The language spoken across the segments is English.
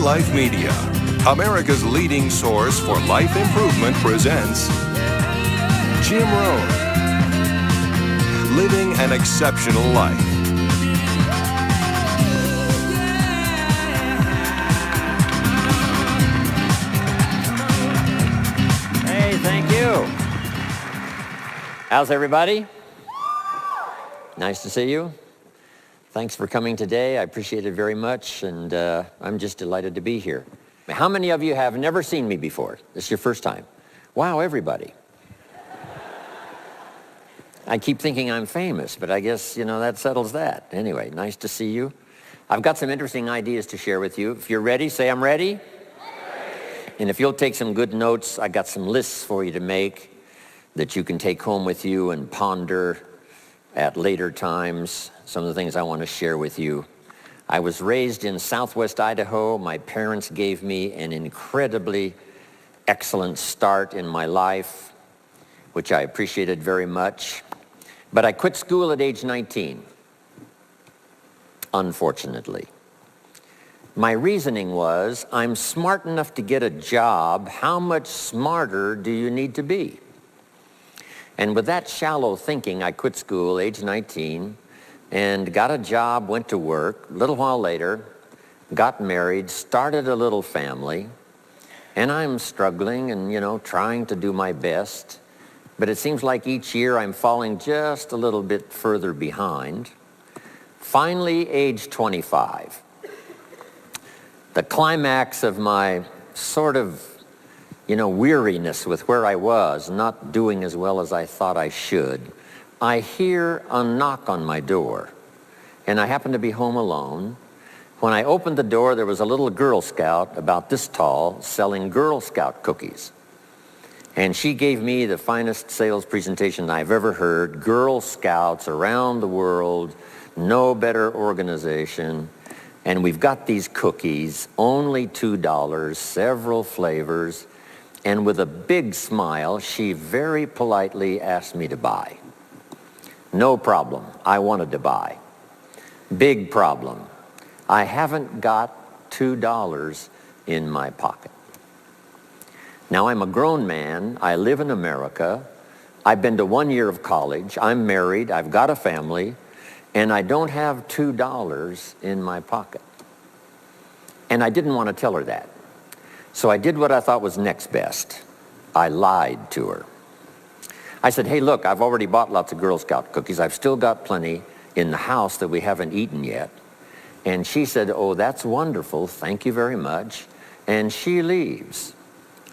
Life Media, America's leading source for life improvement, presents Jim Rohn, Living an Exceptional Life. Hey, thank you. How's everybody? Nice to see you. Thanks for coming today. I appreciate it very much, and I'm just delighted to be here. How many of you have never seen me before? This is your first time. Wow, everybody. I keep thinking I'm famous, but I guess, that settles that. Anyway, nice to see you. I've got some interesting ideas to share with you. If you're ready, say I'm ready. And if you'll take some good notes, I got some lists for you to make that you can take home with you and ponder at later times. Some of the things I want to share with you. I was raised in Southwest Idaho. My parents gave me an incredibly excellent start in my life, which I appreciated very much. But I quit school at age 19, unfortunately. My reasoning was, I'm smart enough to get a job. How much smarter do you need to be? And with that shallow thinking, I quit school, age 19, and got a job, went to work. A little while later, got married, started a little family, and I'm struggling and, trying to do my best. But it seems like each year I'm falling just a little bit further behind. Finally, age 25. The climax of my sort of, weariness with where I was, not doing as well as I thought I should. I hear a knock on my door, and I happen to be home alone. When I opened the door, there was a little Girl Scout about this tall selling Girl Scout cookies. And she gave me the finest sales presentation I've ever heard. Girl Scouts around the world, no better organization. And we've got these cookies, only $2, several flavors. And with a big smile, she very politely asked me to buy. No problem. I wanted to buy. Big problem. I haven't got $2 in my pocket. Now, I'm a grown man. I live in America. I've been to 1 year of college. I'm married. I've got a family. And I don't have $2 in my pocket. And I didn't want to tell her that. So I did what I thought was next best. I lied to her. I said, hey, look, I've already bought lots of Girl Scout cookies. I've still got plenty in the house that we haven't eaten yet. And she said, oh, that's wonderful. Thank you very much. And she leaves.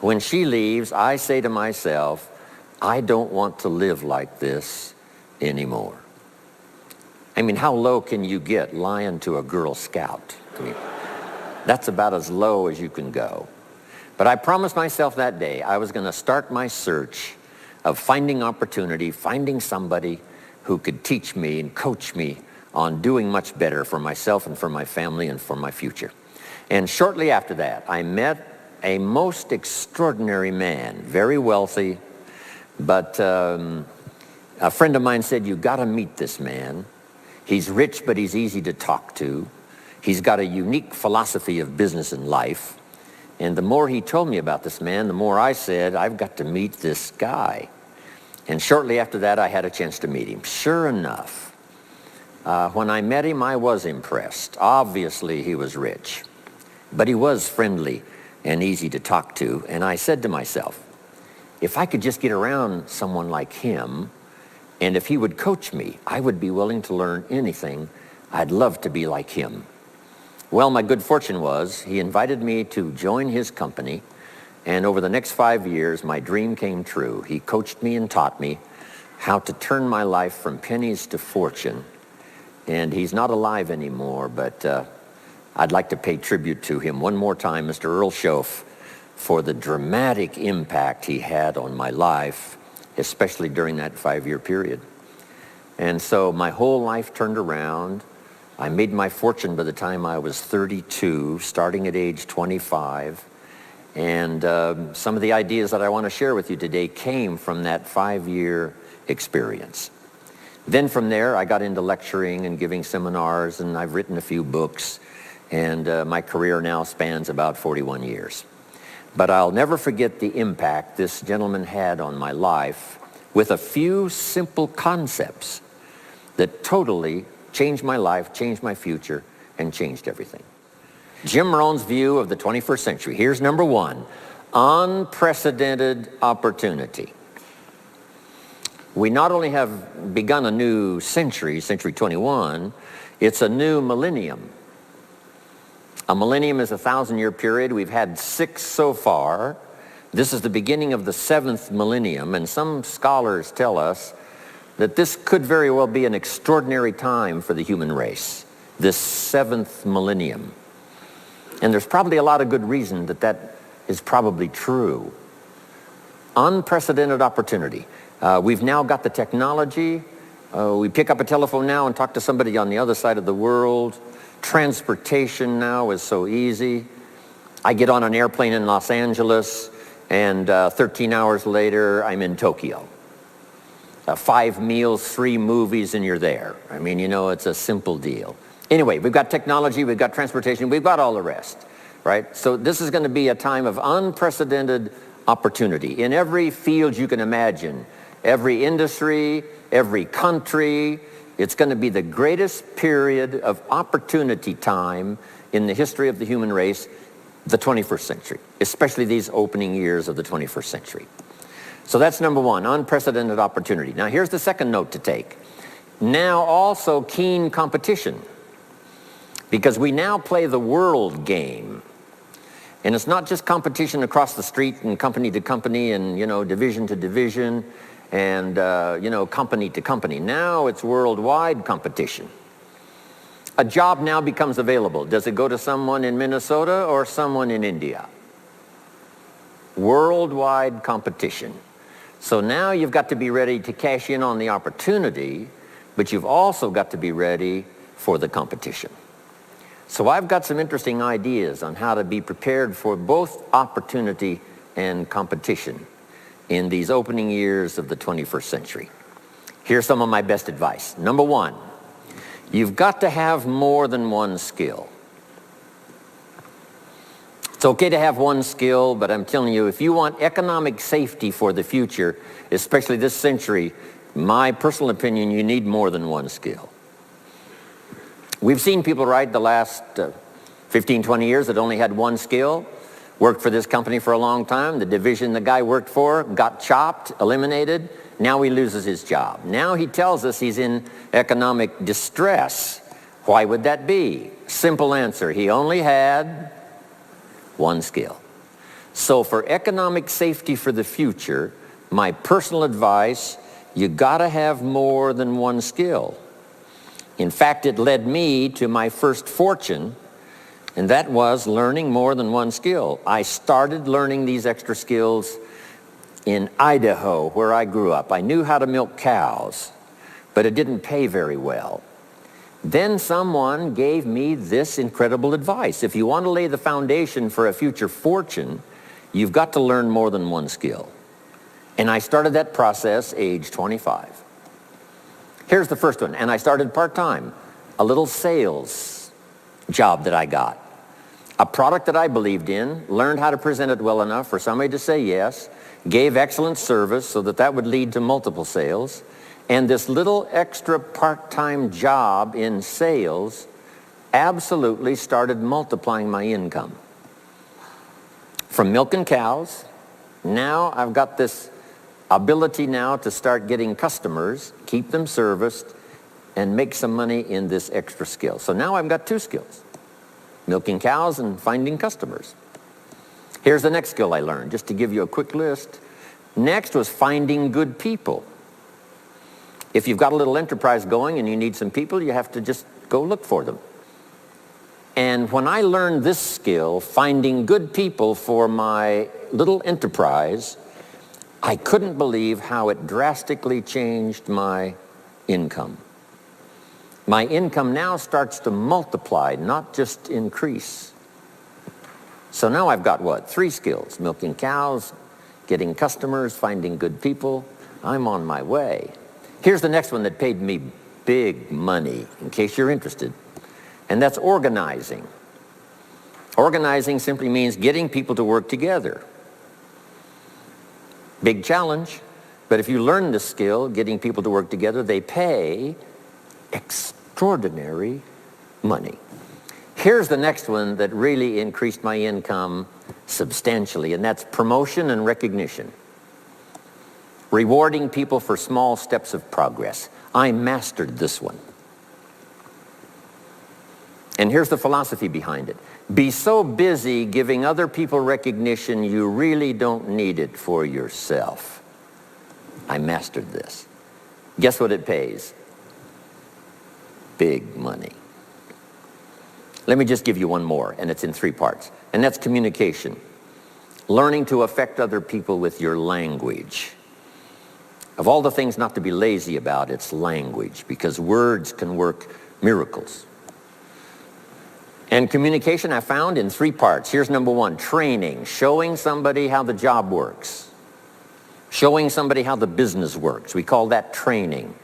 When she leaves, I say to myself, I don't want to live like this anymore. I mean, how low can you get lying to a Girl Scout? That's about as low as you can go. But I promised myself that day I was going to start my search of finding opportunity, finding somebody who could teach me and coach me on doing much better for myself and for my family and for my future. And shortly after that, I met a most extraordinary man, very wealthy, but a friend of mine said, you got to meet this man. He's rich, but he's easy to talk to. He's got a unique philosophy of business and life. And the more he told me about this man, the more I said, I've got to meet this guy. And shortly after that, I had a chance to meet him. Sure enough, when I met him, I was impressed. Obviously, he was rich, but he was friendly and easy to talk to. And I said to myself, if I could just get around someone like him, and if he would coach me, I would be willing to learn anything. I'd love to be like him. Well, my good fortune was he invited me to join his company. And over the next 5 years, my dream came true. He coached me and taught me how to turn my life from pennies to fortune. And he's not alive anymore, but I'd like to pay tribute to him one more time, Mr. Earl Schoaf, for the dramatic impact he had on my life, especially during that 5-year period. And so my whole life turned around. I made my fortune by the time I was 32, starting at age 25. And some of the ideas that I want to share with you today came from that 5-year experience. Then from there, I got into lecturing and giving seminars, and I've written a few books. And my career now spans about 41 years. But I'll never forget the impact this gentleman had on my life with a few simple concepts that totally changed my life, changed my future, and changed everything. Jim Rohn's view of the 21st century. Here's number one: unprecedented opportunity. We not only have begun a new century, century 21, it's a new millennium. A millennium is a 1,000-year period. We've had 6 so far. This is the beginning of the 7th millennium, and some scholars tell us that this could very well be an extraordinary time for the human race, this 7th millennium. And there's probably a lot of good reason that that is probably true. Unprecedented opportunity. We've now got the technology. We pick up a telephone now and talk to somebody on the other side of the world. Transportation now is so easy. I get on an airplane in Los Angeles, and 13 hours later, I'm in Tokyo. 5 meals, 3 movies, and you're there. I mean, you know, it's a simple deal. Anyway, we've got technology, we've got transportation, we've got all the rest, right? So this is going to be a time of unprecedented opportunity in every field you can imagine, every industry, every country. It's going to be the greatest period of opportunity time in the history of the human race, the 21st century, especially these opening years of the 21st century. So that's number one, unprecedented opportunity. Now here's the second note to take. Now also keen competition, because we now play the world game. And it's not just competition across the street and company to company and, you know, division to division and, you know, company to company. Now it's worldwide competition. A job now becomes available. Does it go to someone in Minnesota or someone in India? Worldwide competition. So now you've got to be ready to cash in on the opportunity, but you've also got to be ready for the competition. So I've got some interesting ideas on how to be prepared for both opportunity and competition in these opening years of the 21st century. Here's some of my best advice. Number one, you've got to have more than one skill. It's okay to have one skill, but I'm telling you, if you want economic safety for the future, especially this century, my personal opinion, you need more than one skill. We've seen people, right, the last 15, 20 years that only had one skill, worked for this company for a long time. The division the guy worked for got chopped, eliminated. Now he loses his job. Now he tells us he's in economic distress. Why would that be? Simple answer. He only had one skill. So for economic safety for the future, my personal advice, you gotta have more than one skill. In fact, it led me to my first fortune, and that was learning more than one skill. I started learning these extra skills in Idaho, where I grew up. I knew how to milk cows, but it didn't pay very well. Then someone gave me this incredible advice. If you want to lay the foundation for a future fortune, you've got to learn more than one skill. And I started that process age 25. Here's the first one, and I started part-time, a little sales job that I got. A product that I believed in, learned how to present it well enough for somebody to say yes, gave excellent service so that that would lead to multiple sales, and this little extra part-time job in sales absolutely started multiplying my income. From milking cows, now I've got this ability now to start getting customers, keep them serviced, and make some money in this extra skill. So now I've got 2 skills, milking cows and finding customers. Here's the next skill I learned, just to give you a quick list. Next was finding good people. If you've got a little enterprise going and you need some people, you have to just go look for them. And when I learned this skill, finding good people for my little enterprise, I couldn't believe how it drastically changed my income. My income now starts to multiply, not just increase. So now I've got what? 3 skills: milking cows, getting customers, finding good people. I'm on my way. Here's the next one that paid me big money, in case you're interested, and that's organizing. Organizing simply means getting people to work together. Big challenge, but if you learn the skill, getting people to work together, they pay extraordinary money. Here's the next one that really increased my income substantially, and that's promotion and recognition. Rewarding people for small steps of progress. I mastered this one. And here's the philosophy behind it. Be so busy giving other people recognition, you really don't need it for yourself. I mastered this. Guess what it pays? Big money. Let me just give you one more, and it's in 3 parts. And that's communication. Learning to affect other people with your language. Of all the things not to be lazy about, it's language, because words can work miracles. And communication I found in 3 parts. Here's number 1, training, showing somebody how the job works. Showing somebody how the business works. We call that training.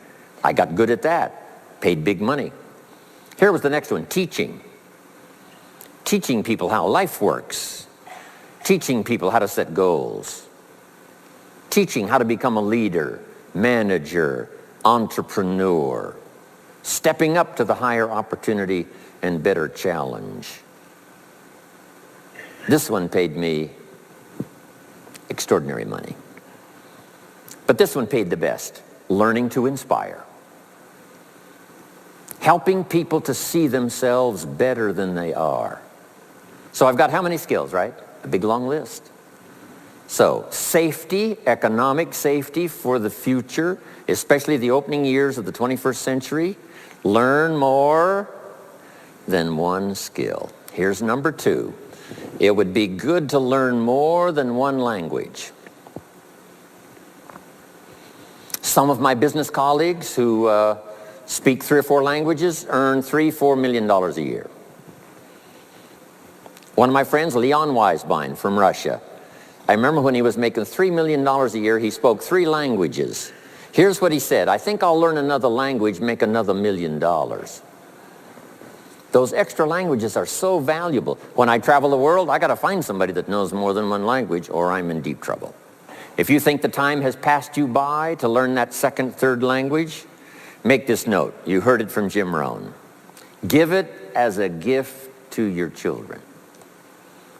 I got good at that, paid big money. Here was the next one, teaching. Teaching people how life works. Teaching people how to set goals. Teaching how to become a leader, manager, entrepreneur. Stepping up to the higher opportunity and better challenge. This one paid me extraordinary money. But this one paid the best. Learning to inspire. Helping people to see themselves better than they are. So I've got how many skills, right? A big long list. So safety, economic safety for the future, especially the opening years of the 21st century. Learn more than one skill. Here's number 2. It would be good to learn more than one language. Some of my business colleagues who speak 3 or 4 languages earn $3-4 million a year. One of my friends, Leon Weisbein from Russia, I remember when he was making $3 million a year, he spoke 3 languages. Here's what he said, I think I'll learn another language, make another $1 million. Those extra languages are so valuable. When I travel the world, I got to find somebody that knows more than one language or I'm in deep trouble. If you think the time has passed you by to learn that 2nd, 3rd language, make this note. You heard it from Jim Rohn. Give it as a gift to your children.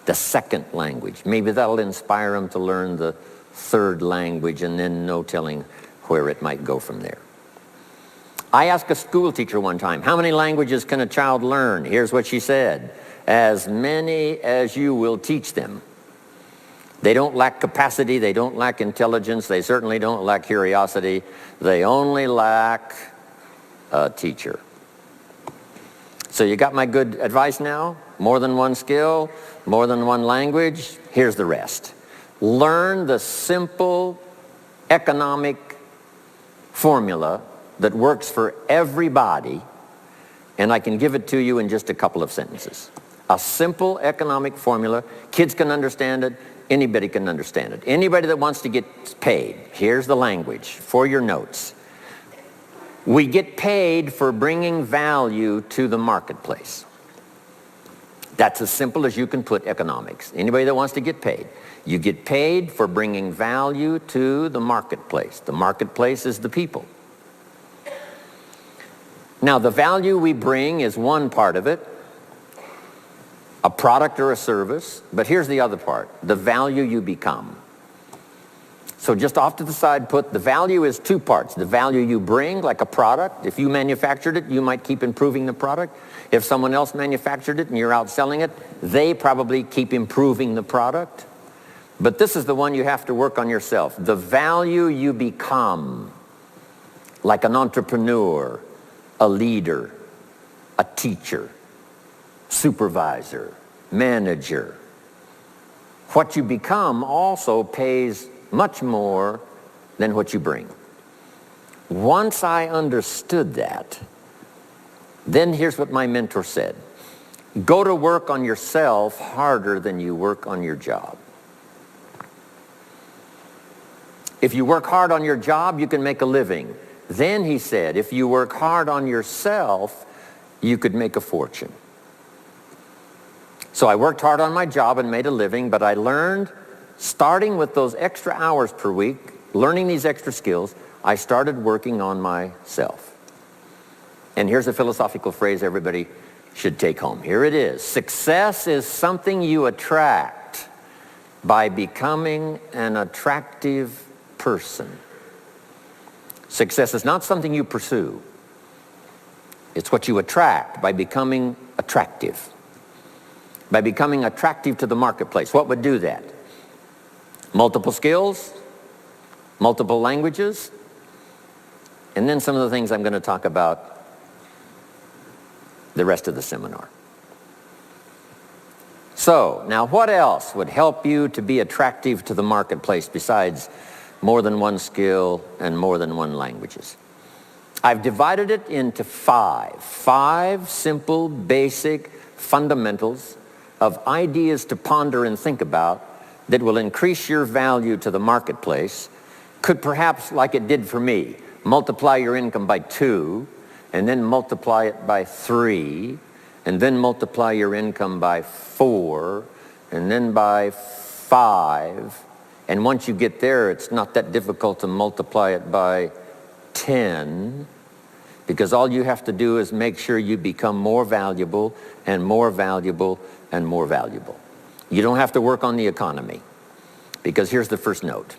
The 2nd language. Maybe that'll inspire them to learn the 3rd language, and then no telling where it might go from there. I asked a school teacher one time, how many languages can a child learn? Here's what she said, as many as you will teach them. They don't lack capacity, they don't lack intelligence, they certainly don't lack curiosity, they only lack a teacher. So you got my good advice now? More than one skill, more than one language, here's the rest. Learn the simple economic formula that works for everybody, and I can give it to you in just a couple of sentences. A simple economic formula, kids can understand it, anybody can understand it. Anybody that wants to get paid, here's the language for your notes. We get paid for bringing value to the marketplace. That's as simple as you can put economics. Anybody that wants to get paid. You get paid for bringing value to the marketplace. The marketplace is the people. Now, the value we bring is one part of it, a product or a service, but here's the other part, the value you become. So just off to the side, put the value is 2 parts. The value you bring, like a product. If you manufactured it, you might keep improving the product. If someone else manufactured it and you're out selling it, they probably keep improving the product. But this is the one you have to work on yourself. The value you become, like an entrepreneur, a leader, a teacher, supervisor, manager. What you become also pays much more than what you bring. Once I understood that, then here's what my mentor said. Go to work on yourself harder than you work on your job. If you work hard on your job, you can make a living. Then he said, if you work hard on yourself, you could make a fortune. So I worked hard on my job and made a living, but I learned, starting with those extra hours per week, learning these extra skills, I started working on myself. And here's a philosophical phrase everybody should take home. Here it is. Success is something you attract by becoming an attractive person. Success is not something you pursue. It's what you attract by becoming attractive. By becoming attractive to the marketplace. What would do that? Multiple skills, multiple languages, and then some of the things I'm going to talk about the rest of the seminar. So, now what else would help you to be attractive to the marketplace besides more than one skill and more than one languages? I've divided it into five simple, basic fundamentals of ideas to ponder and think about that will increase your value to the marketplace, could perhaps, like it did for me, multiply your income by 2, and then multiply it by 3, and then multiply your income by 4, and then by 5. And once you get there, it's not that difficult to multiply it by 10, because all you have to do is make sure you become more valuable and more valuable and more valuable. You don't have to work on the economy, because here's the first note.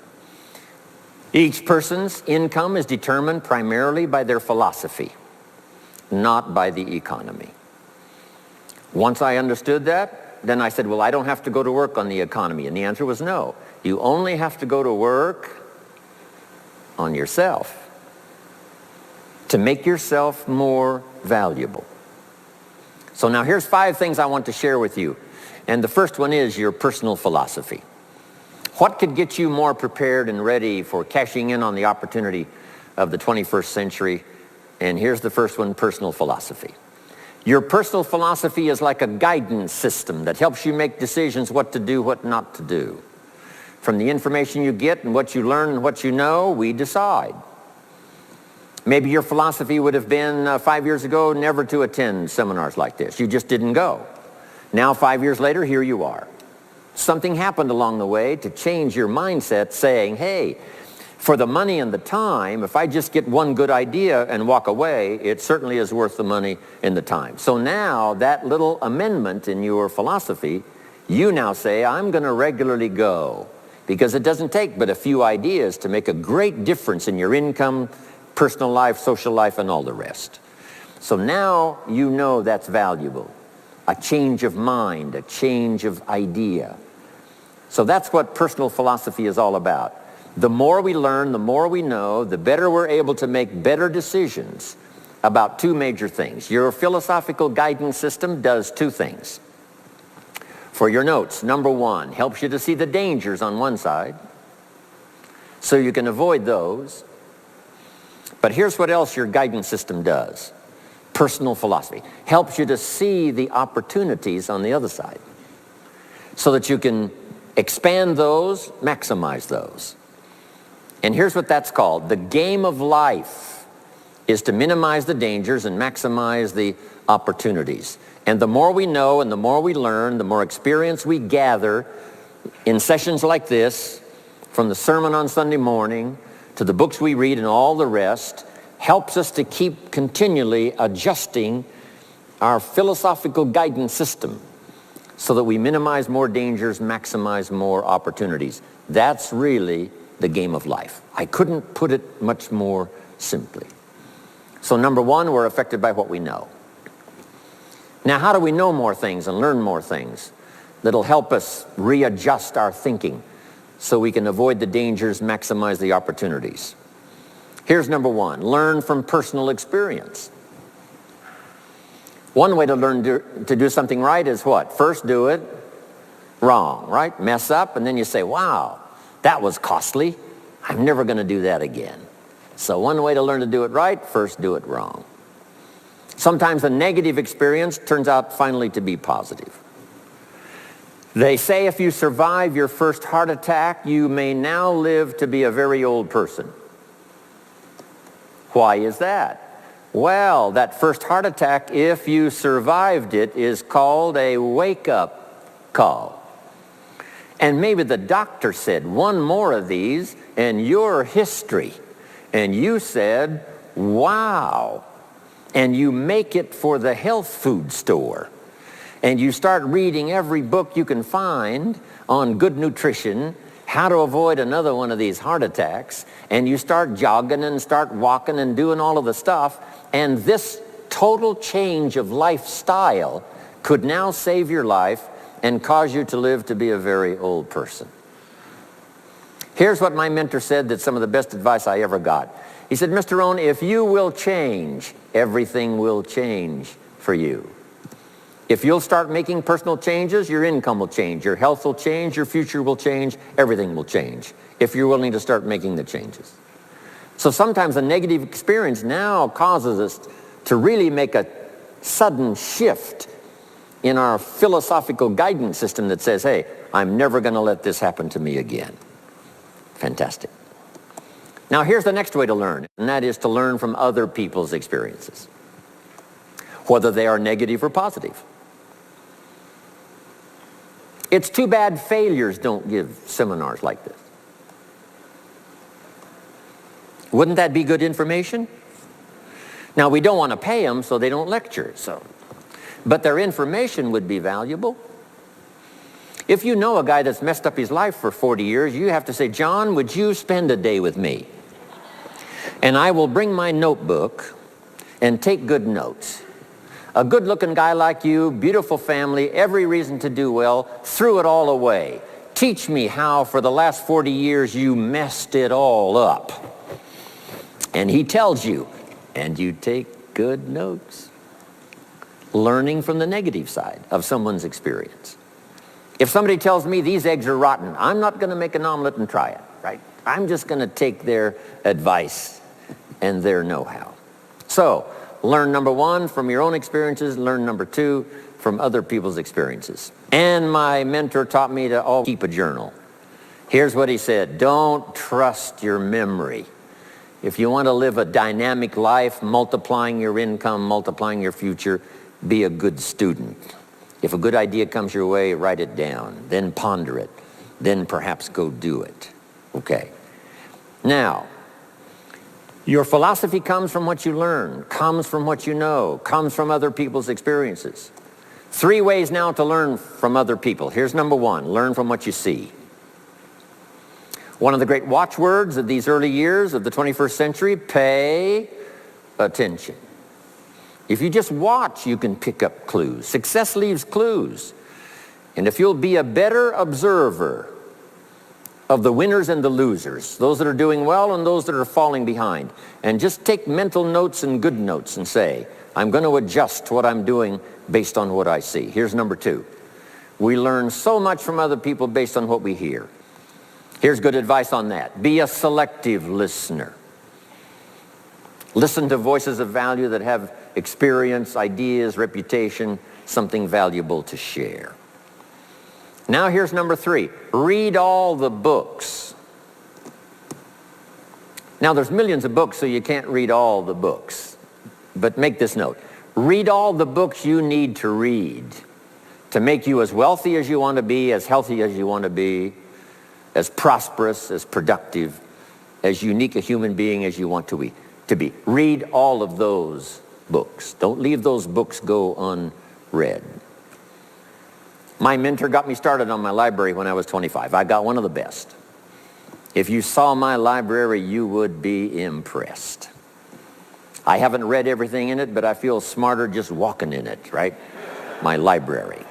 Each person's income is determined primarily by their philosophy, not by the economy. Once I understood that, then I said, well, I don't have to go to work on the economy. And the answer was no. You only have to go to work on yourself to make yourself more valuable. So now here's 5 things I want to share with you. And the first one is your personal philosophy. What could get you more prepared and ready for cashing in on the opportunity of the 21st century? And here's the first one, personal philosophy. Your personal philosophy is like a guidance system that helps you make decisions what to do, what not to do. From the information you get and what you learn and what you know, we decide. Maybe your philosophy would have been 5 years ago never to attend seminars like this. You just didn't go. Now 5 years later, here you are. Something happened along the way to change your mindset, saying, hey, for the money and the time, if I just get one good idea and walk away, it certainly is worth the money and the time. So now that little amendment in your philosophy, you now say, I'm going to regularly go, because it doesn't take but a few ideas to make a great difference in your income, personal life, social life, and all the rest. So now you know that's valuable. A change of mind, a change of idea. So that's what personal philosophy is all about. The more we learn, the more we know, the better we're able to make better decisions about 2 major things. Your philosophical guidance system does 2 things. For your notes, number 1, helps you to see the dangers on one side so you can avoid those. But here's what else your guidance system does. Personal philosophy helps you to see the opportunities on the other side so that you can expand those, maximize those. And here's what that's called. The game of life is to minimize the dangers and maximize the opportunities. And the more we know and the more we learn, the more experience we gather in sessions like this, from the sermon on Sunday morning to the books we read and all the rest, helps us to keep continually adjusting our philosophical guidance system so that we minimize more dangers, maximize more opportunities. That's really the game of life. I couldn't put it much more simply. So number 1, we're affected by what we know. Now, how do we know more things and learn more things that'll help us readjust our thinking so we can avoid the dangers, maximize the opportunities? Here's number 1, learn from personal experience. One way to learn to do something right is what? First do it wrong, right? Mess up, and then you say, wow, that was costly. I'm never going to do that again. So one way to learn to do it right, first do it wrong. Sometimes a negative experience turns out finally to be positive. They say if you survive your first heart attack, you may now live to be a very old person. Why is that? Well, that first heart attack, if you survived it, is called a wake-up call. And maybe the doctor said, one more of these and you're history. And you said, wow. And you make it for the health food store. And you start reading every book you can find on good nutrition, how to avoid another one of these heart attacks, and you start jogging and start walking and doing all of the stuff, and this total change of lifestyle could now save your life and cause you to live to be a very old person. Here's what my mentor said, that's some of the best advice I ever got. He said, Mr. Rohn, if you will change, everything will change for you. If you'll start making personal changes, your income will change, your health will change, your future will change, everything will change, if you're willing to start making the changes. So sometimes a negative experience now causes us to really make a sudden shift in our philosophical guidance system that says, hey, I'm never going to let this happen to me again. Fantastic. Now here's the next way to learn, and that is to learn from other people's experiences, whether they are negative or positive. It's too bad failures don't give seminars like this. Wouldn't that be good information? Now, we don't want to pay them, so they don't lecture. But their information would be valuable. If you know a guy that's messed up his life for 40 years, you have to say, John, would you spend a day with me? And I will bring my notebook and take good notes. A good-looking guy like you, beautiful family, every reason to do well, threw it all away. Teach me how for the last 40 years you messed it all up. And he tells you, and you take good notes. Learning from the negative side of someone's experience. If somebody tells me these eggs are rotten, I'm not going to make an omelet and try it, right? I'm just going to take their advice and their know-how. So, learn number one from your own experiences, learn number two from other people's experiences. And my mentor taught me to always keep a journal. Here's what he said, don't trust your memory. If you want to live a dynamic life, multiplying your income, multiplying your future, be a good student. If a good idea comes your way, write it down, then ponder it, then perhaps go do it. Okay. Now, your philosophy comes from what you learn, comes from what you know, comes from other people's experiences. 3 ways now to learn from other people. Here's number one, learn from what you see. One of the great watchwords of these early years of the 21st century, pay attention. If you just watch, you can pick up clues. Success leaves clues. And if you'll be a better observer of the winners and the losers, those that are doing well and those that are falling behind, and just take mental notes and good notes and say, I'm going to adjust what I'm doing based on what I see. Here's number 2. We learn so much from other people based on what we hear. Here's good advice on that. Be a selective listener. Listen to voices of value that have experience, ideas, reputation, something valuable to share. Now here's number 3. Read all the books. Now there's millions of books, so you can't read all the books. But make this note. Read all the books you need to read to make you as wealthy as you want to be, as healthy as you want to be, as prosperous, as productive, as unique a human being as you want to be. Read all of those books. Don't leave those books go unread. My mentor got me started on my library when I was 25. I got one of the best. If you saw my library, you would be impressed. I haven't read everything in it, but I feel smarter just walking in it, right? My library.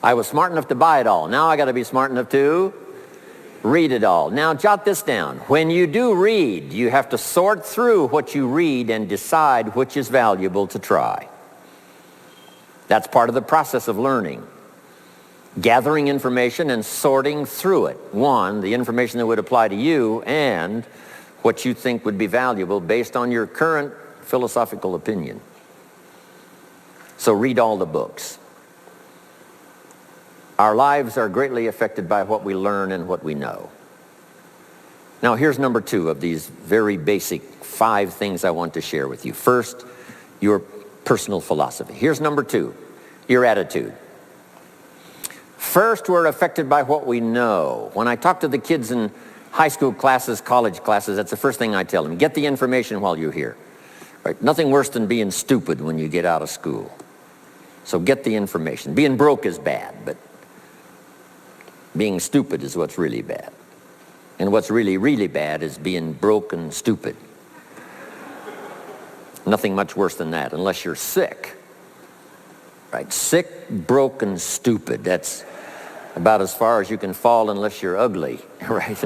I was smart enough to buy it all. Now I got to be smart enough to read it all. Now jot this down. When you do read, you have to sort through what you read and decide which is valuable to try. That's part of the process of learning. Gathering information and sorting through it. One, the information that would apply to you, and what you think would be valuable based on your current philosophical opinion. So read all the books. Our lives are greatly affected by what we learn and what we know. Now here's number 2 of these very basic 5 things I want to share with you. First, your personal philosophy. Here's number 2, your attitude. First, we're affected by what we know. When I talk to the kids in high school classes, college classes, that's the first thing I tell them. Get the information while you're here. Right? Nothing worse than being stupid when you get out of school. So get the information. Being broke is bad, but being stupid is what's really bad. And what's really, really bad is being broke and stupid. Nothing much worse than that, unless you're sick. Right? Sick, broke, and stupid. That's about as far as you can fall unless you're ugly, right?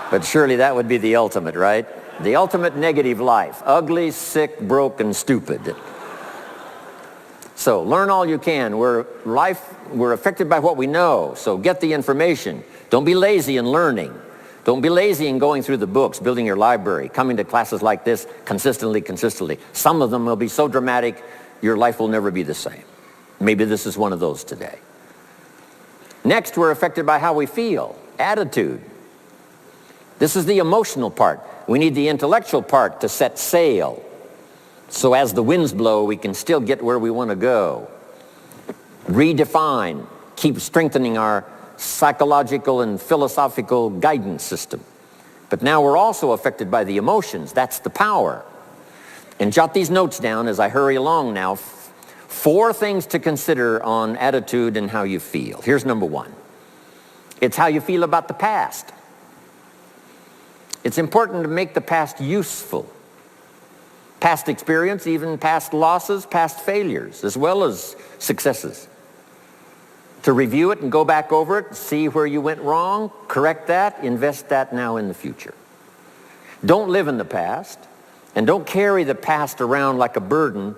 But surely that would be the ultimate, right? The ultimate negative life. Ugly, sick, broke, and stupid. So learn all you can. We're affected by what we know, so get the information. Don't be lazy in learning. Don't be lazy in going through the books, building your library, coming to classes like this consistently. Some of them will be so dramatic, your life will never be the same. Maybe this is one of those today. Next, we're affected by how we feel, attitude. This is the emotional part. We need the intellectual part to set sail. So as the winds blow, we can still get where we want to go. Redefine, keep strengthening our psychological and philosophical guidance system. But now we're also affected by the emotions. That's the power. And jot these notes down as I hurry along now. 4 things to consider on attitude and how you feel. Here's number 1. It's how you feel about the past. It's important to make the past useful. Past experience, even past losses, past failures, as well as successes. To review it and go back over it, see where you went wrong, correct that, invest that now in the future. Don't live in the past, and don't carry the past around like a burden,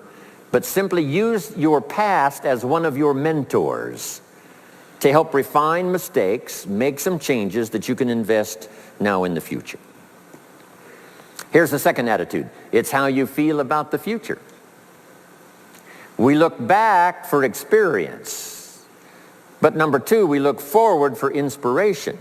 but simply use your past as one of your mentors to help refine mistakes, make some changes that you can invest now in the future. Here's the second attitude. It's how you feel about the future. We look back for experience, but number 2, we look forward for inspiration.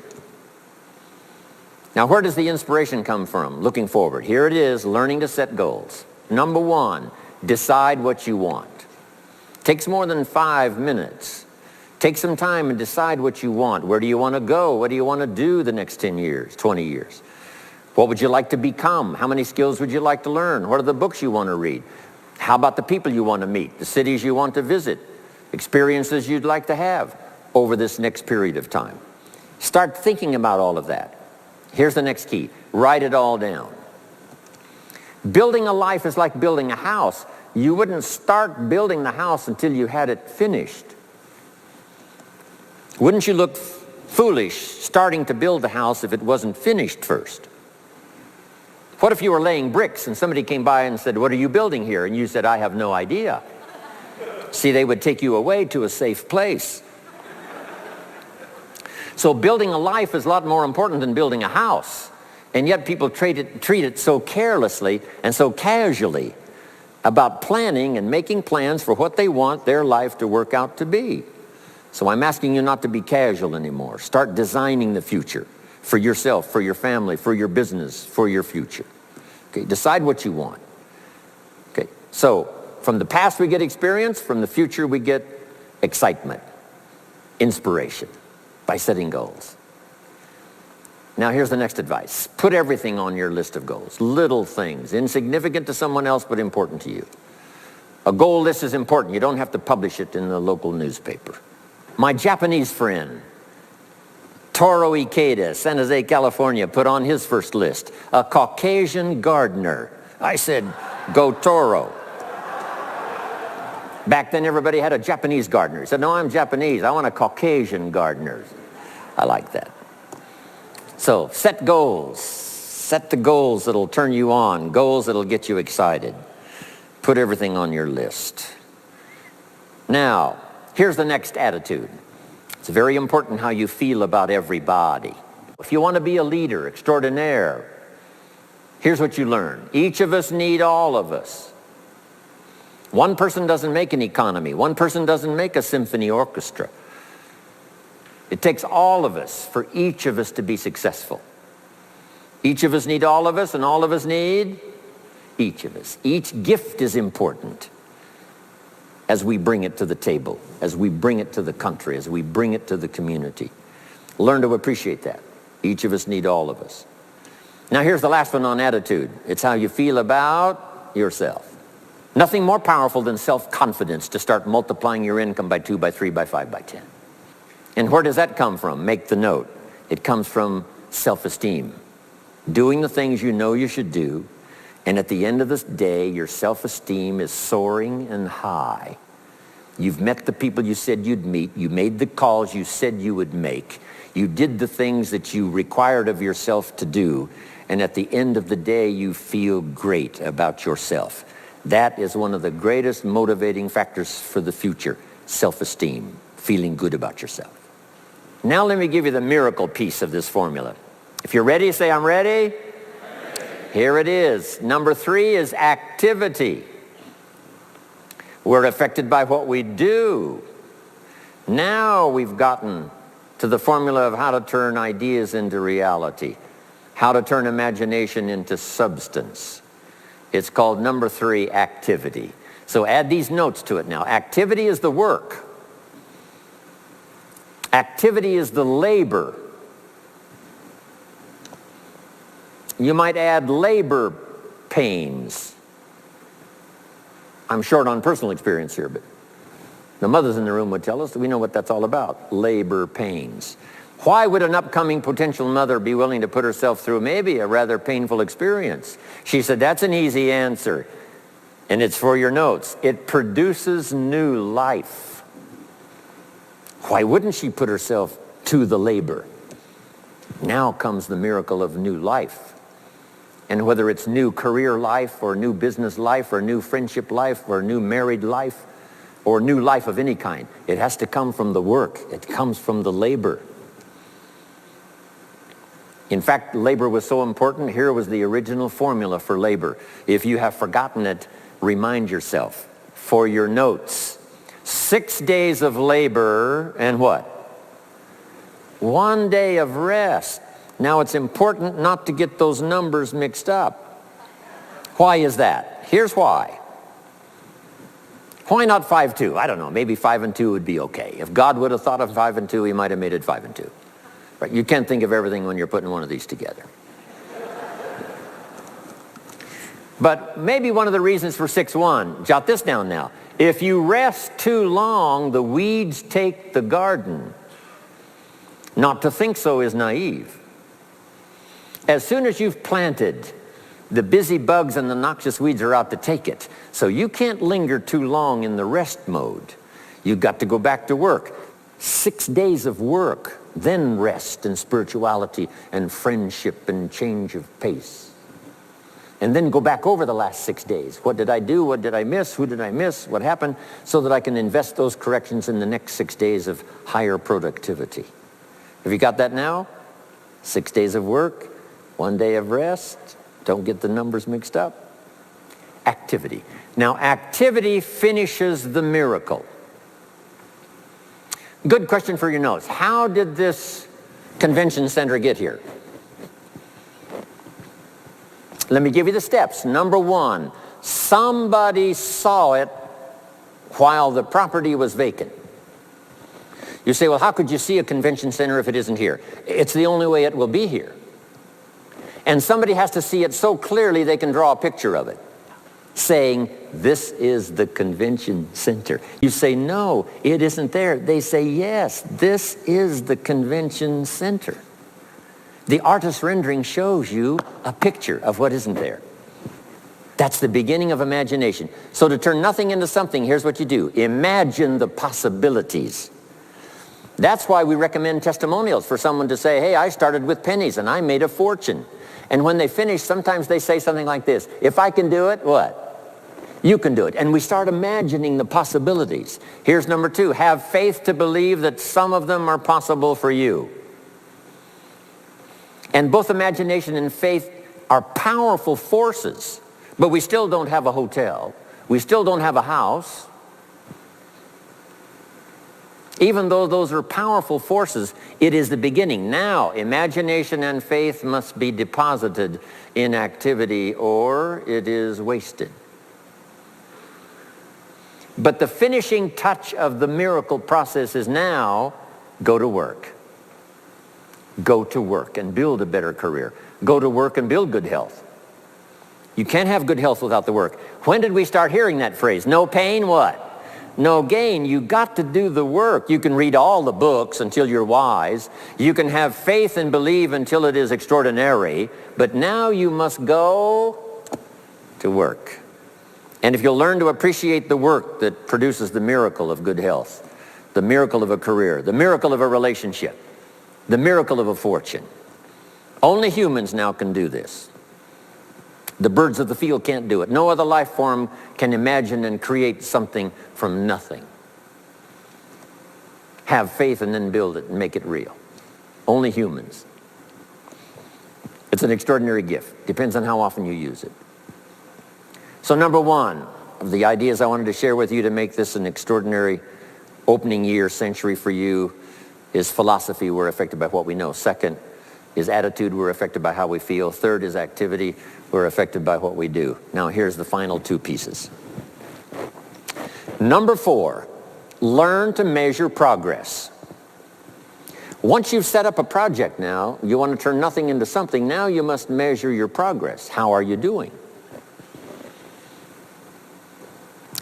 Now, where does the inspiration come from? Looking forward. Here it is, learning to set goals. Number 1, decide what you want. Takes more than 5 minutes. Take some time and decide what you want. Where do you want to go? What do you want to do the next 10 years, 20 years? What would you like to become? How many skills would you like to learn? What are the books you want to read? How about the people you want to meet? The cities you want to visit? Experiences you'd like to have over this next period of time? Start thinking about all of that. Here's the next key. Write it all down. Building a life is like building a house. You wouldn't start building the house until you had it finished. Wouldn't you look foolish starting to build the house if it wasn't finished first? What if you were laying bricks and somebody came by and said, "What are you building here?" And you said, "I have no idea." See, they would take you away to a safe place. So building a life is a lot more important than building a house. And yet people treat it so carelessly and so casually about planning and making plans for what they want their life to work out to be. So I'm asking you not to be casual anymore. Start designing the future for yourself, for your family, for your business, for your future. Okay, decide what you want. Okay, so from the past we get experience, from the future we get excitement, inspiration by setting goals. Now here's the next advice. Put everything on your list of goals. Little things, insignificant to someone else but important to you. A goal list is important. You don't have to publish it in the local newspaper. My Japanese friend, Toro Ikeda, San Jose, California, put on his first list, a Caucasian gardener. I said, go Toro. Back then everybody had a Japanese gardener. He said, no, I'm Japanese. I want a Caucasian gardener. I like that. So set goals. Set the goals that'll turn you on, goals that'll get you excited. Put everything on your list. Now, here's the next attitude. It's very important how you feel about everybody. If you want to be a leader extraordinaire, here's what you learn. Each of us need all of us. One person doesn't make an economy. One person doesn't make a symphony orchestra. It takes all of us for each of us to be successful. Each of us need all of us, and all of us need each of us. Each gift is important. as we bring it to the table, as we bring it to the country, as we bring it to the community. Learn to appreciate that. Each of us need all of us. Now here's the last one on attitude. It's how you feel about yourself. Nothing more powerful than self-confidence to start multiplying your income by 2, by 3, by 5, by 10. And where does that come from? Make the note. It comes from self-esteem. Doing the things you know you should do, and at the end of this day, your self-esteem is soaring and high. You've met the people you said you'd meet. You made the calls you said you would make. You did the things that you required of yourself to do. And at the end of the day, you feel great about yourself. That is one of the greatest motivating factors for the future, self-esteem, feeling good about yourself. Now let me give you the miracle piece of this formula. If you're ready, say, I'm ready. Here it is. Number 3 is activity. We're affected by what we do. Now we've gotten to the formula of how to turn ideas into reality, how to turn imagination into substance. It's called number 3, activity. So add these notes to it now. Activity is the work. Activity is the labor. You might add labor pains. I'm short on personal experience here, but the mothers in the room would tell us that we know what that's all about, labor pains. Why would an upcoming potential mother be willing to put herself through maybe a rather painful experience? She said, that's an easy answer, and it's for your notes. It produces new life. Why wouldn't she put herself to the labor? Now comes the miracle of new life. And whether it's new career life or new business life or new friendship life or new married life or new life of any kind, it has to come from the work. It comes from the labor. In fact, labor was so important. Here was the original formula for labor. If you have forgotten it, remind yourself. For your notes, 6 days of labor and what? 1 day of rest. Now it's important not to get those numbers mixed up. Why is that? Here's why. Why not 5-2? I don't know, maybe 5 and 2 would be okay. If God would have thought of 5 and 2, he might have made it 5 and 2. Right? You can't think of everything when you're putting one of these together. But maybe one of the reasons for 6-1, jot this down now. If you rest too long, the weeds take the garden. Not to think so is naive. As soon as you've planted, the busy bugs and the noxious weeds are out to take it. So you can't linger too long in the rest mode. You've got to go back to work. 6 days of work, then rest and spirituality and friendship and change of pace. And then go back over the last 6 days. What did I do? What did I miss? Who did I miss? What happened? So that I can invest those corrections in the next 6 days of higher productivity. Have you got that now? 6 days of work, 1 day of rest. Don't get the numbers mixed up. Activity. Now, activity finishes the miracle. Good question for your notes. How did this convention center get here? Let me give you the steps. Number 1, somebody saw it while the property was vacant. You say, well, how could you see a convention center if it isn't here? It's the only way it will be here. And somebody has to see it so clearly they can draw a picture of it, saying, this is the convention center. You say, no, it isn't there. They say, yes, this is the convention center. The artist's rendering shows you a picture of what isn't there. That's the beginning of imagination. So to turn nothing into something, here's what you do. Imagine the possibilities. That's why we recommend testimonials for someone to say, hey, I started with pennies and I made a fortune. And when they finish, sometimes they say something like this, if I can do it, what? You can do it. And we start imagining the possibilities. Here's number 2, have faith to believe that some of them are possible for you. And both imagination and faith are powerful forces, but we still don't have a hotel. We still don't have a house. Even though those are powerful forces, it is the beginning. Now, imagination and faith must be deposited in activity or it is wasted. But the finishing touch of the miracle process is now, go to work. Go to work and build a better career. Go to work and build good health. You can't have good health without the work. When did we start hearing that phrase? No pain, what? No gain. You got to do the work. You can read all the books until you're wise. You can have faith and believe until it is extraordinary. But now you must go to work. And if you'll learn to appreciate the work that produces the miracle of good health, the miracle of a career, the miracle of a relationship, the miracle of a fortune. Only humans now can do this. The birds of the field can't do it. No other life form can imagine and create something from nothing. Have faith and then build it and make it real. Only humans. It's an extraordinary gift. Depends on how often you use it. So number one of the ideas I wanted to share with you to make this an extraordinary opening year century for you is philosophy. We're affected by what we know. Second is attitude. We're affected by how we feel. Third is activity. We're affected by what we do. Now here's the final two pieces. Number four, learn to measure progress. Once you've set up a project now, you want to turn nothing into something. Now you must measure your progress. How are you doing?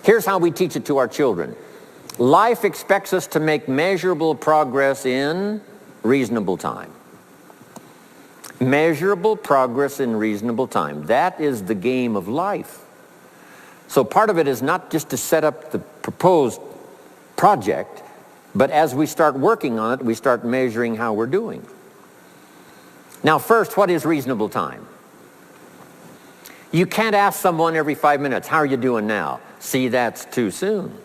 Here's how we teach it to our children. Life expects us to make measurable progress in reasonable time. Measurable progress in reasonable time. That is the game of life. So part of it is not just to set up the proposed project, but as we start working on it, we start measuring how we're doing. Now first, what is reasonable time? You can't ask someone every 5 minutes, how are you doing now? See, that's too soon.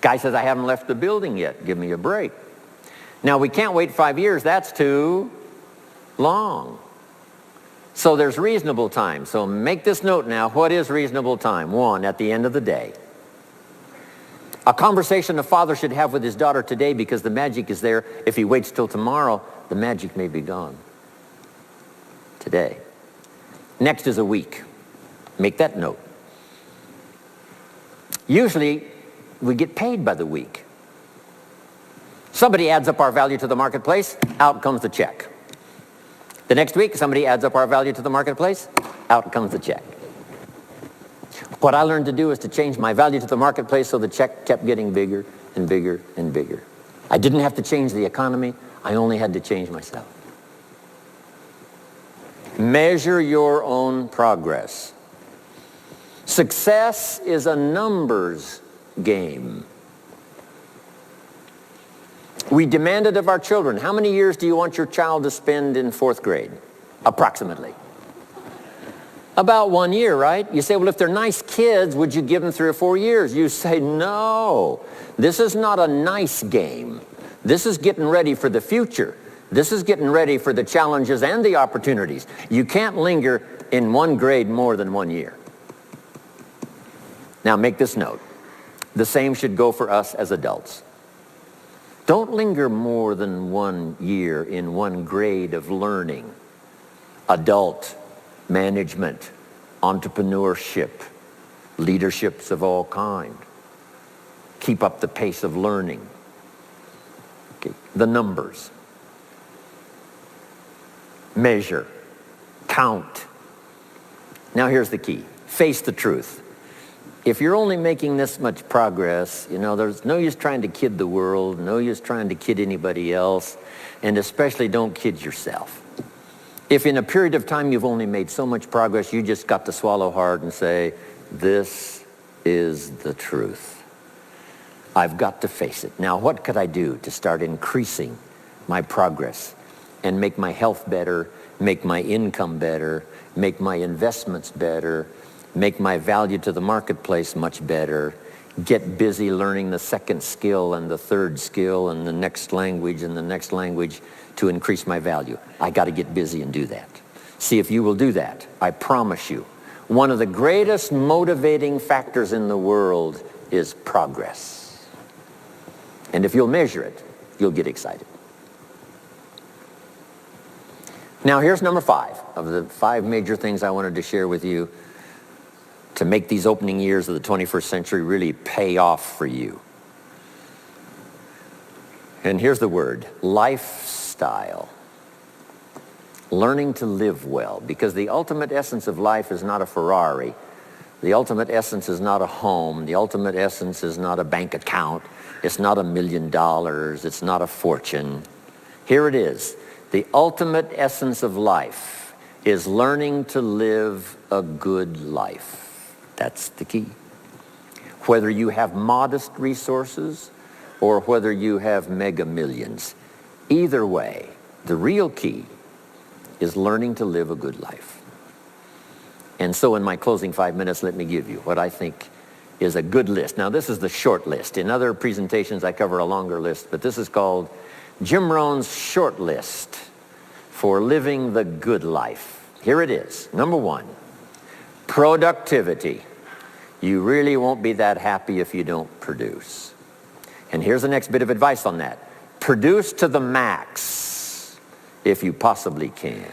Guy says, I haven't left the building yet. Give me a break. Now, we can't wait 5 years. That's too long. So there's reasonable time. So make this note now. What is reasonable time? One, at the end of the day. A conversation a father should have with his daughter today, because the magic is there. If he waits till tomorrow, the magic may be gone today. Next is a week. Make that note. Usually, we get paid by the week. Somebody adds up our value to the marketplace, out comes the check. The next week, somebody adds up our value to the marketplace, out comes the check. What I learned to do is to change my value to the marketplace so the check kept getting bigger and bigger and bigger. I didn't have to change the economy, I only had to change myself. Measure your own progress. Success is a numbers game. We demand it of our children. How many years do you want your child to spend in 4th grade? Approximately. About 1 year, right? You say, well, if they're nice kids, would you give them 3 or 4 years? You say, no. This is not a nice game. This is getting ready for the future. This is getting ready for the challenges and the opportunities. You can't linger in 1 grade more than 1 year. Now make this note. The same should go for us as adults. Don't linger more than 1 year in 1 grade of learning. Adult, management, entrepreneurship, leaderships of all kind. Keep up the pace of learning. Okay. The numbers. Measure. Count. Now here's the key. Face the truth. If you're only making this much progress, there's no use trying to kid the world, no use trying to kid anybody else, and especially don't kid yourself. If in a period of time you've only made so much progress, you just got to swallow hard and say, this is the truth. I've got to face it. Now, what could I do to start increasing my progress and make my health better, make my income better, make my investments better, make my value to the marketplace much better, get busy learning the second skill and the third skill and the next language and the next language to increase my value. I got to get busy and do that. See if you will do that. I promise you, one of the greatest motivating factors in the world is progress. And if you'll measure it, you'll get excited. Now here's number 5 of the 5 major things I wanted to share with you to make these opening years of the 21st century really pay off for you. And here's the word, lifestyle. Learning to live well, because the ultimate essence of life is not a Ferrari. The ultimate essence is not a home. The ultimate essence is not a bank account. It's not $1 million. It's not a fortune. Here it is. The ultimate essence of life is learning to live a good life. That's the key. Whether you have modest resources or whether you have mega millions, either way, the real key is learning to live a good life. And so in my closing 5 minutes, let me give you what I think is a good list. Now, this is the short list. In other presentations, I cover a longer list, but this is called Jim Rohn's short list for living the good life. Here it is. Number 1, productivity. You really won't be that happy if you don't produce. And here's the next bit of advice on that. Produce to the max if you possibly can.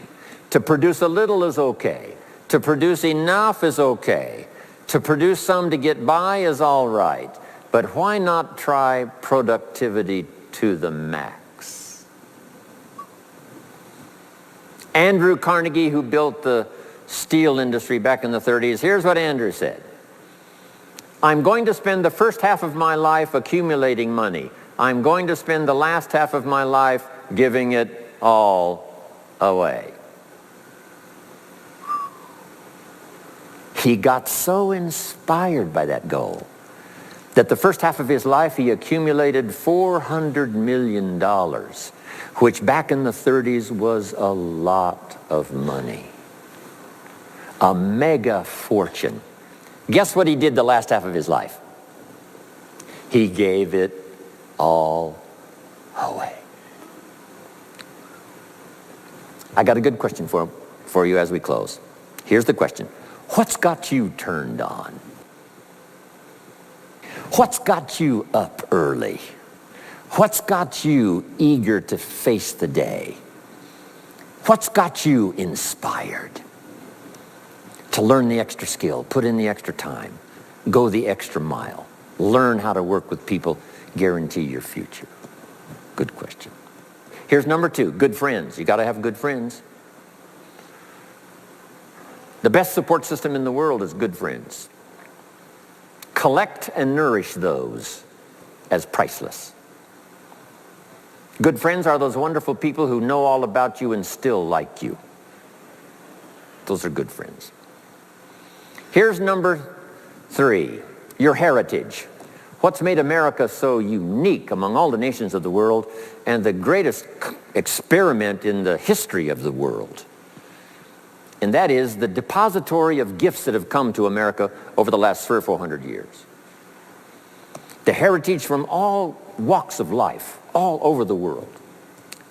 To produce a little is okay. To produce enough is okay. To produce some to get by is all right. But why not try productivity to the max? Andrew Carnegie, who built the steel industry back in the 30s, here's what Andrew said. I'm going to spend the first half of my life accumulating money. I'm going to spend the last half of my life giving it all away. He got so inspired by that goal that the first half of his life he accumulated $400 million, which back in the 30s was a lot of money. A mega fortune. Guess what he did the last half of his life? He gave it all away. I got a good question for you as we close. Here's the question. What's got you turned on? What's got you up early? What's got you eager to face the day? What's got you inspired to learn the extra skill, put in the extra time, go the extra mile, learn how to work with people, guarantee your future? Good question. Here's number 2, good friends. You got to have good friends. The best support system in the world is good friends. Collect and nourish those as priceless. Good friends are those wonderful people who know all about you and still like you. Those are good friends. Here's number 3, your heritage. What's made America so unique among all the nations of the world and the greatest experiment in the history of the world? And that is the depository of gifts that have come to America over the last 300 or 400 years. The heritage from all walks of life, all over the world.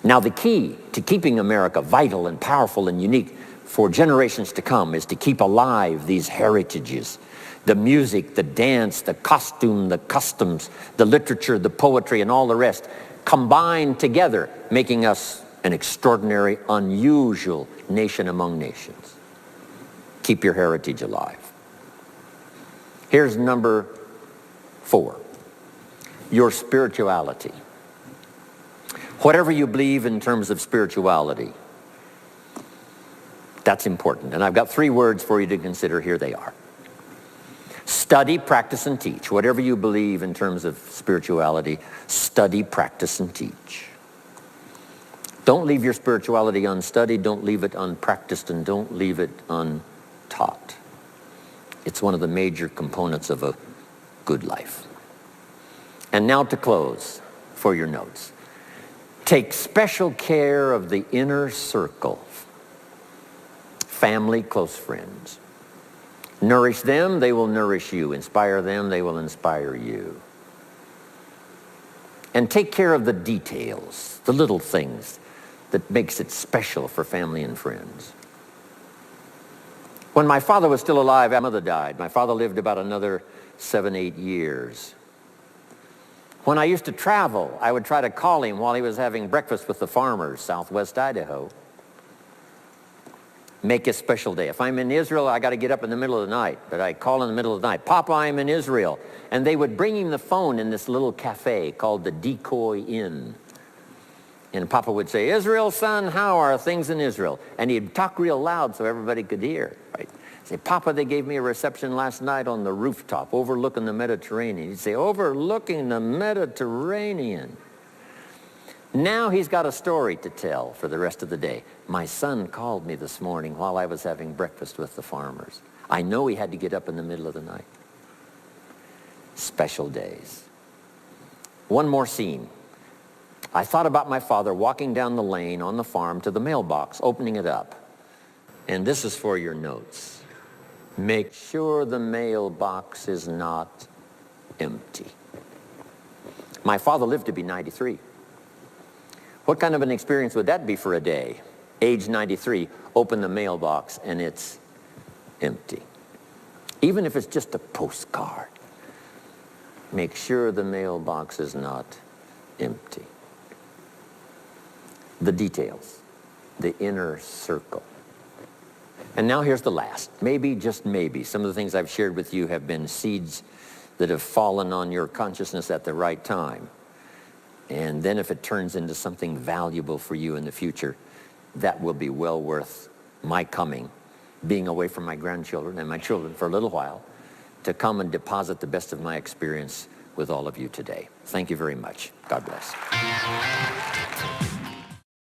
Now the key to keeping America vital and powerful and unique for generations to come is to keep alive these heritages. The music, the dance, the costume, the customs, the literature, the poetry, and all the rest combined together, making us an extraordinary, unusual nation among nations. Keep your heritage alive. Here's number 4, your spirituality. Whatever you believe in terms of spirituality, that's important. And I've got 3 words for you to consider. Here they are. Study, practice, and teach. Whatever you believe in terms of spirituality, study, practice, and teach. Don't leave your spirituality unstudied, don't leave it unpracticed, and don't leave it untaught. It's one of the major components of a good life. And now to close for your notes. Take special care of the inner circle. Family, close friends. Nourish them, they will nourish you. Inspire them, they will inspire you. And take care of the details, the little things that makes it special for family and friends. When my father was still alive, my mother died. My father lived about another 7, 8 years. When I used to travel, I would try to call him while he was having breakfast with the farmers, southwest Idaho. Make a special day. If I'm in Israel, I got to get up in the middle of the night. But I call in the middle of the night, Papa, I'm in Israel. And they would bring him the phone in this little cafe called the Decoy Inn. And Papa would say, Israel, son, how are things in Israel? And he'd talk real loud so everybody could hear. Right? Say, Papa, they gave me a reception last night on the rooftop overlooking the Mediterranean. He'd say, overlooking the Mediterranean. Now he's got a story to tell for the rest of the day. My son called me this morning while I was having breakfast with the farmers. I know he had to get up in the middle of the night. Special days. One more scene. I thought about my father walking down the lane on the farm to the mailbox, opening it up. And this is for your notes. Make sure the mailbox is not empty. My father lived to be 93. What kind of an experience would that be for a day? Age 93, open the mailbox and it's empty. Even if it's just a postcard, make sure the mailbox is not empty. The details, the inner circle. And now here's the last. Maybe, just maybe, some of the things I've shared with you have been seeds that have fallen on your consciousness at the right time. And then if it turns into something valuable for you in the future, that will be well worth my coming, being away from my grandchildren and my children for a little while, to come and deposit the best of my experience with all of you today. Thank you very much. God bless.